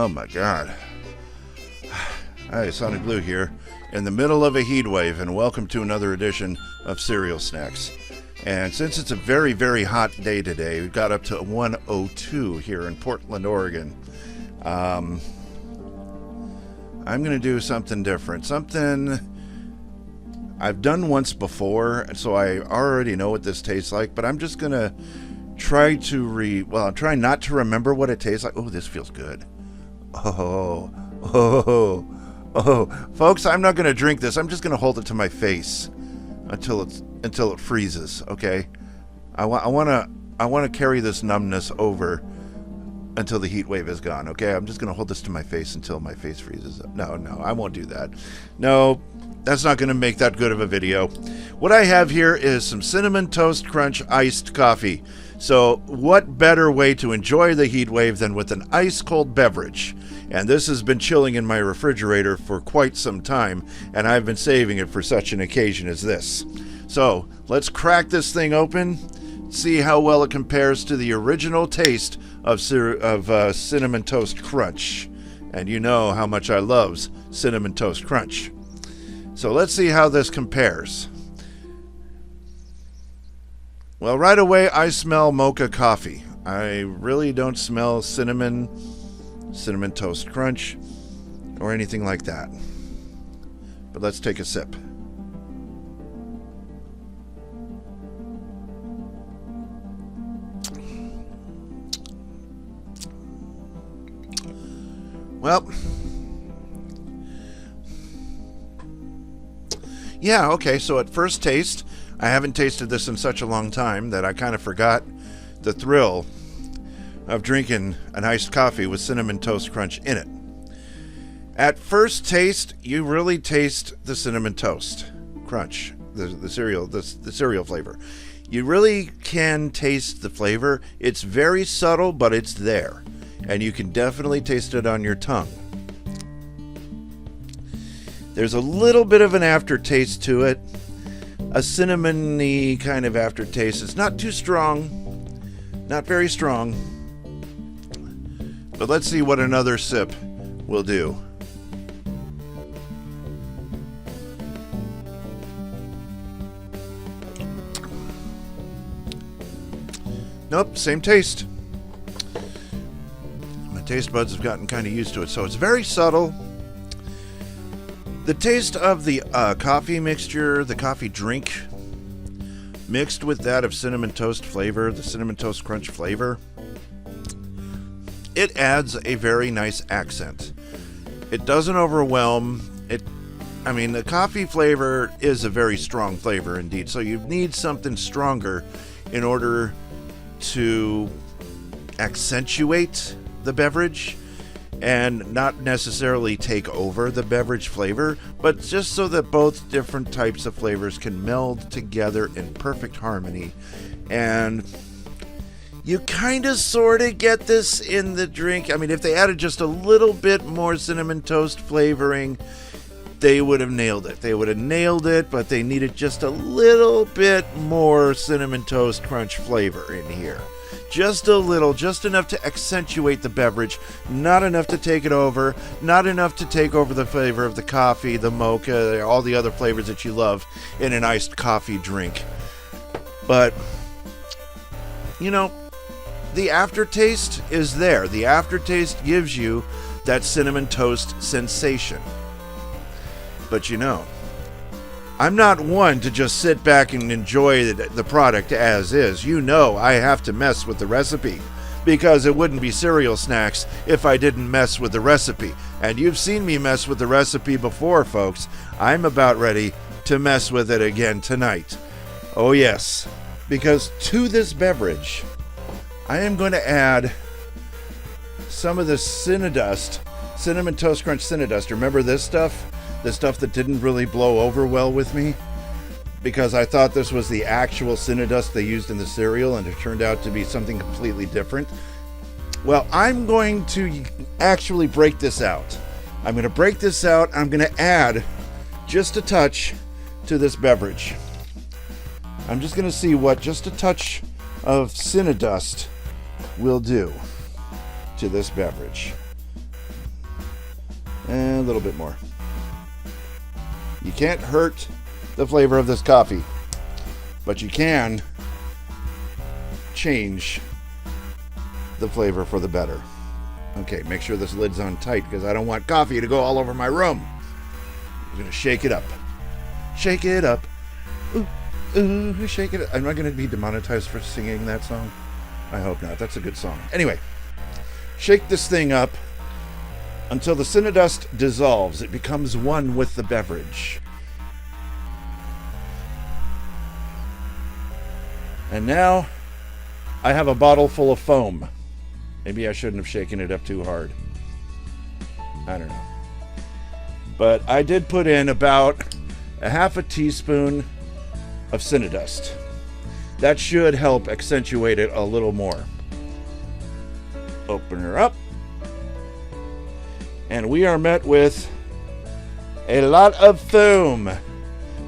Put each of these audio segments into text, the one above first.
Oh my God. Hi, Sonic Blue here, in the middle of a heat wave, and welcome to another edition of Cereal Snacks. And since it's a very, very hot day today, we got up to 102 here in Portland, Oregon. I'm going to do something different. Something I've done once before, so I already know what this tastes like, but I'm just going to try not to remember what it tastes like. Oh, this feels good. Oh. Folks, I'm not going to drink this. I'm just going to hold it to my face until it freezes, okay? I want to carry this numbness over until the heat wave is gone, okay? I'm just going to hold this to my face until my face freezes up. No, I won't do that. No, that's not going to make that good of a video. What I have here is some Cinnamon Toast Crunch iced coffee. So what better way to enjoy the heat wave than with an ice-cold beverage? And this has been chilling in my refrigerator for quite some time, and I've been saving it for such an occasion as this. So let's crack this thing open, see how well it compares to the original taste of Cinnamon Toast Crunch. And you know how much I love Cinnamon Toast Crunch. So let's see how this compares. Well, right away I smell mocha coffee. I really don't smell cinnamon Toast Crunch, or anything like that. But let's take a sip. Well, yeah, okay, so at first taste, I haven't tasted this in such a long time that I kind of forgot the thrill of drinking an iced coffee with Cinnamon Toast Crunch in it. At first taste, you really taste the Cinnamon Toast Crunch, the cereal flavor. You really can taste the flavor. It's very subtle, but it's there, and you can definitely taste it on your tongue. There's a little bit of an aftertaste to it, a cinnamony kind of aftertaste. It's not too strong, not very strong. But let's see what another sip will do. Nope, same taste. My taste buds have gotten kind of used to it, so it's very subtle. The taste of the coffee mixture, the coffee drink, mixed with that of cinnamon toast flavor, the Cinnamon Toast Crunch flavor, it adds a very nice accent. It doesn't overwhelm it. I mean, the coffee flavor is a very strong flavor indeed, so you need something stronger in order to accentuate the beverage and not necessarily take over the beverage flavor, but just so that both different types of flavors can meld together in perfect harmony. And you kind of sort of get this in the drink. I mean, if they added just a little bit more cinnamon toast flavoring, they would have nailed it. They would have nailed it, but they needed just a little bit more Cinnamon Toast Crunch flavor in here. Just a little, just enough to accentuate the beverage, not enough to take it over, not enough to take over the flavor of the coffee, the mocha, all the other flavors that you love in an iced coffee drink. But, you know, the aftertaste is there. The aftertaste gives you that cinnamon toast sensation. But you know, I'm not one to just sit back and enjoy the product as is. You know I have to mess with the recipe, because it wouldn't be Cereal Snacks if I didn't mess with the recipe. And you've seen me mess with the recipe before, folks. I'm about ready to mess with it again tonight. Oh yes, because to this beverage, I am going to add some of the Cinnadust, Cinnamon Toast Crunch Cinnadust. Remember this stuff? The stuff that didn't really blow over well with me, because I thought this was the actual Cinnadust they used in the cereal, and it turned out to be something completely different. Well, I'm going to actually break this out. I'm going to break this out. I'm going to add just a touch to this beverage. I'm just going to see what just a touch of Cinnadust will do to this beverage. And a little bit more. You can't hurt the flavor of this coffee, but you can change the flavor for the better. Okay, make sure this lid's on tight because I don't want coffee to go all over my room. I'm going to shake it up. Shake it up. Ooh, ooh, shake it up. Am I going to be demonetized for singing that song? I hope not. That's a good song. Anyway, shake this thing up until the Cinnadust dissolves. It becomes one with the beverage. And now I have a bottle full of foam. Maybe I shouldn't have shaken it up too hard. I don't know. But I did put in about a half a teaspoon of Cinnadust. That should help accentuate it a little more. Open her up. And we are met with a lot of foam.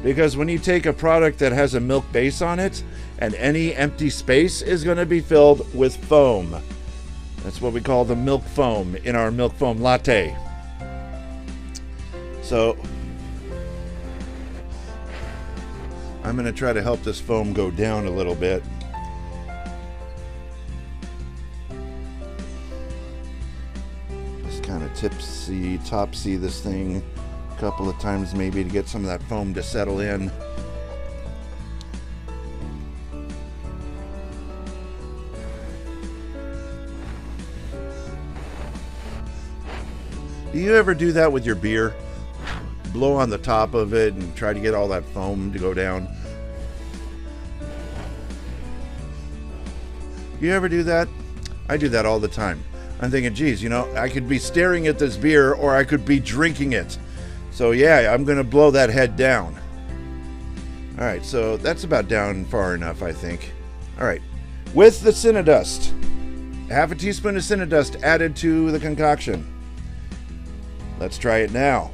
Because when you take a product that has a milk base on it, and any empty space is going to be filled with foam. That's what we call the milk foam in our milk foam latte. So I'm going to try to help this foam go down a little bit. Just kind of topsy this thing a couple of times maybe to get some of that foam to settle in. Do you ever do that with your beer? Blow on the top of it and try to get all that foam to go down? You ever do that? I do that all the time. I'm thinking, geez, you know, I could be staring at this beer or I could be drinking it. So yeah, I'm going to blow that head down. All right, so that's about down far enough, I think. All right, with the Cinnadust, half a teaspoon of Cinnadust added to the concoction. Let's try it now.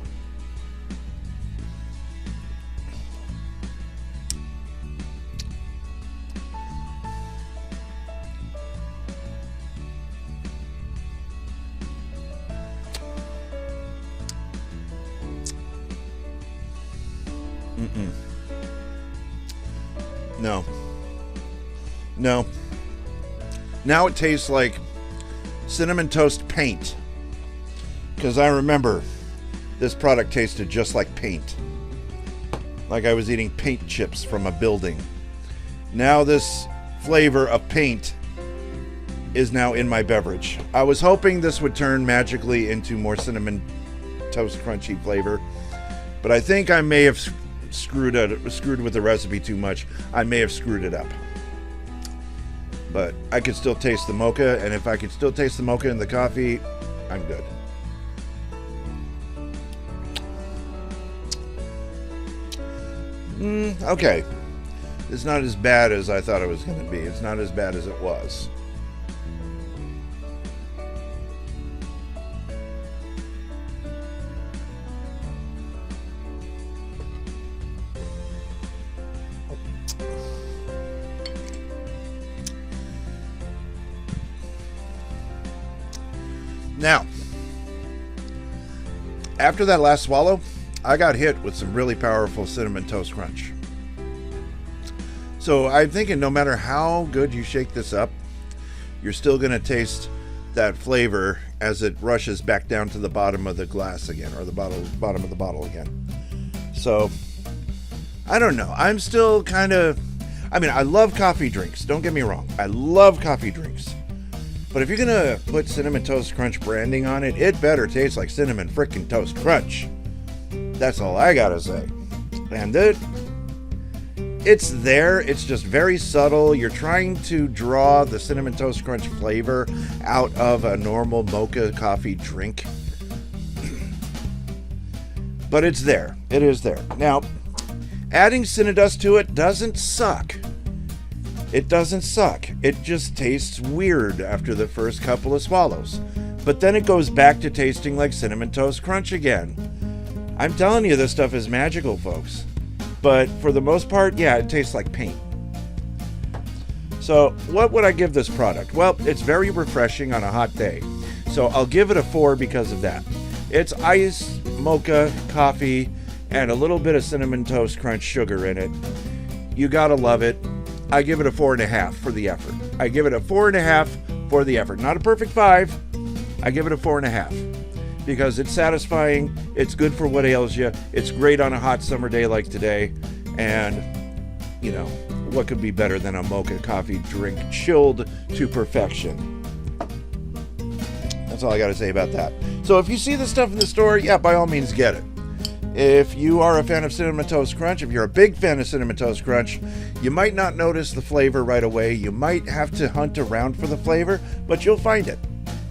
No. Now it tastes like cinnamon toast paint. Because I remember this product tasted just like paint. Like I was eating paint chips from a building. Now this flavor of paint is now in my beverage. I was hoping this would turn magically into more cinnamon toast crunchy flavor. But I think I may have screwed with the recipe too much. I may have screwed it up. But I could still taste the mocha. And if I could still taste the mocha in the coffee, I'm good. Okay. It's not as bad as I thought it was going to be. It's not as bad as it was. Now, after that last swallow, I got hit with some really powerful cinnamon toast crunch. So I'm thinking no matter how good you shake this up, you're still going to taste that flavor as it rushes back down to the bottom of the glass again, or the bottom of the bottle again. So, I don't know. I'm still kind of... I mean, I love coffee drinks. Don't get me wrong. I love coffee drinks. But if you're going to put Cinnamon Toast Crunch branding on it, it better taste like Cinnamon Frickin' Toast Crunch. That's all I gotta say. And it's there. It's just very subtle. You're trying to draw the Cinnamon Toast Crunch flavor out of a normal mocha coffee drink. But it's there. It is there. Now, adding Cinnadust to it doesn't suck. It doesn't suck. It just tastes weird after the first couple of swallows. But then it goes back to tasting like Cinnamon Toast Crunch again. I'm telling you, this stuff is magical, folks. But for the most part, yeah, it tastes like paint. So what would I give this product? Well, it's very refreshing on a hot day. So I'll give it a 4 because of that. It's ice, mocha, coffee, and a little bit of Cinnamon Toast Crunch sugar in it. You gotta love it. I give it a 4.5 for the effort. I give it a 4.5 for the effort. Not a perfect 5. I give it a 4.5 because it's satisfying. It's good for what ails you. It's great on a hot summer day like today. And, you know, what could be better than a mocha coffee drink chilled to perfection? That's all I got to say about that. So if you see this stuff in the store, yeah, by all means get it. If you are a fan of Cinnamon Toast Crunch, if you're a big fan of Cinnamon Toast Crunch, you might not notice the flavor right away. You might have to hunt around for the flavor, but you'll find it.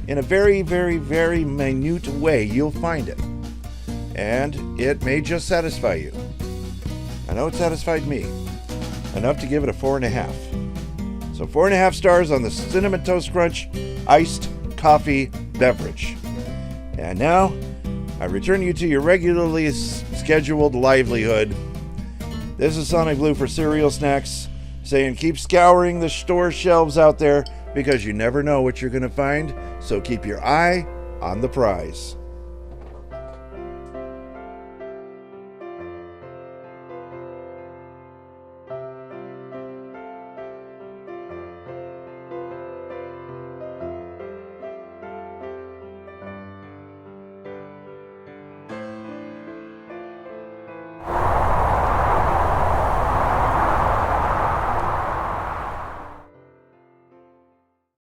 In a very, very, very minute way, you'll find it. And it may just satisfy you. I know it satisfied me. Enough to give it a 4.5. So 4.5 stars on the Cinnamon Toast Crunch iced coffee beverage. And now, I return you to your regularly scheduled livelihood. This is Sonic Blue for Cereal Snacks, saying keep scouring the store shelves out there because you never know what you're going to find, so keep your eye on the prize.